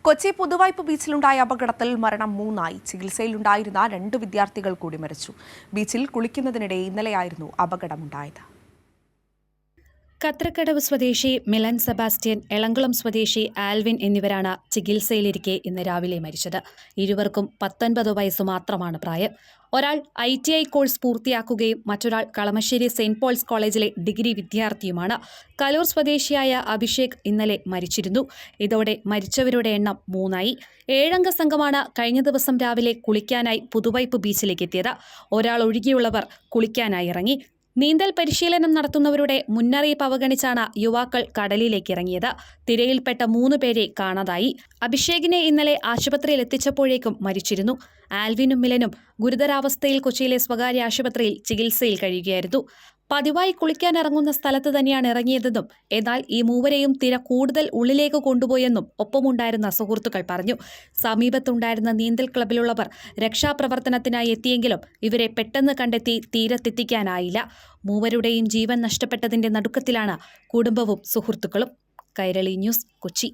കൊച്ചി പുതുവായ്പ ബീച്ചിലുണ്ടായ അപകടത്തിൽ മരണം 3 ചികിത്സയിലുണ്ടായിരുന്ന 2 വിദ്യാർത്ഥികൾ കൂടി മരിച്ചു. ബീച്ചിൽ കുളിക്കുന്നതിനിടെ ഇന്നലെയായിരുന്നു അപകടമുണ്ടായത്. കത്രക്കടവ് സ്വദേശി മിലൻ സെബാസ്റ്റ്യൻ, എളംകുളം സ്വദേശി ആൽവിൻ എന്നിവരാണ് ചികിത്സയിലിരിക്കെ ഇന്ന് രാവിലെ മരിച്ചത്. ഇരുവർക്കും 19 വയസ്സ് മാത്രമാണ് പ്രായം. ഒരാൾ ITI കോഴ്സ് പൂർത്തിയാക്കുകയും മറ്റൊരാൾ കളമശ്ശേരി സെന്റ് പോൾസ് കോളേജിലെ ഡിഗ്രി വിദ്യാർത്ഥിയുമാണ്. കലൂർ സ്വദേശിയായ അഭിഷേക് ഇന്നലെ മരിച്ചിരുന്നു. ഇതോടെ മരിച്ചവരുടെ എണ്ണം 3 7 സംഘമാണ് കഴിഞ്ഞ ദിവസം രാവിലെ കുളിക്കാനായി പുതുവൈപ്പ് ബീച്ചിലേക്ക് എത്തിയത്. ഒരാൾ ഒഴികെയുള്ളവർ കുളിക്കാനായി ഇറങ്ങി. നീന്തൽ പരിശീലനം നടത്തുന്നവരുടെ മുന്നറിയിപ്പ് അവഗണിച്ചാണ് യുവാക്കൾ കടലിലേക്ക് ഇറങ്ങിയത്. തിരയിൽപ്പെട്ട 3 പേരെ കാണാതായി. അഭിഷേകിനെ ഇന്നലെ ആശുപത്രിയിൽ എത്തിച്ചപ്പോഴേക്കും മരിച്ചിരുന്നു. ആൽവിനും മിലനും ഗുരുതരാവസ്ഥയിൽ കൊച്ചിയിലെ സ്വകാര്യ ആശുപത്രിയിൽ ചികിത്സയിൽ കഴിയുകയായിരുന്നു. പതിവായി കുളിക്കാൻ ഇറങ്ങുന്ന സ്ഥലത്ത് തന്നെയാണ് ഇറങ്ങിയതെന്നും എന്നാൽ ഈ മൂവരെയും തിര കൂടുതൽ ഉള്ളിലേക്ക് കൊണ്ടുപോയെന്നും ഒപ്പമുണ്ടായിരുന്ന സുഹൃത്തുക്കൾ പറഞ്ഞു. സമീപത്തുണ്ടായിരുന്ന നീന്തൽ ക്ലബിലുള്ളവർ രക്ഷാപ്രവർത്തനത്തിനായി എത്തിയെങ്കിലും ഇവരെ പെട്ടെന്ന് കണ്ടെത്തി തീരത്തെത്തിക്കാനായില്ല. മൂവരുടെയും ജീവൻ നഷ്ടപ്പെട്ടതിന്റെ നടുക്കത്തിലാണ് കുടുംബവും സുഹൃത്തുക്കളും. കൈരളി ന്യൂസ്, കൊച്ചി.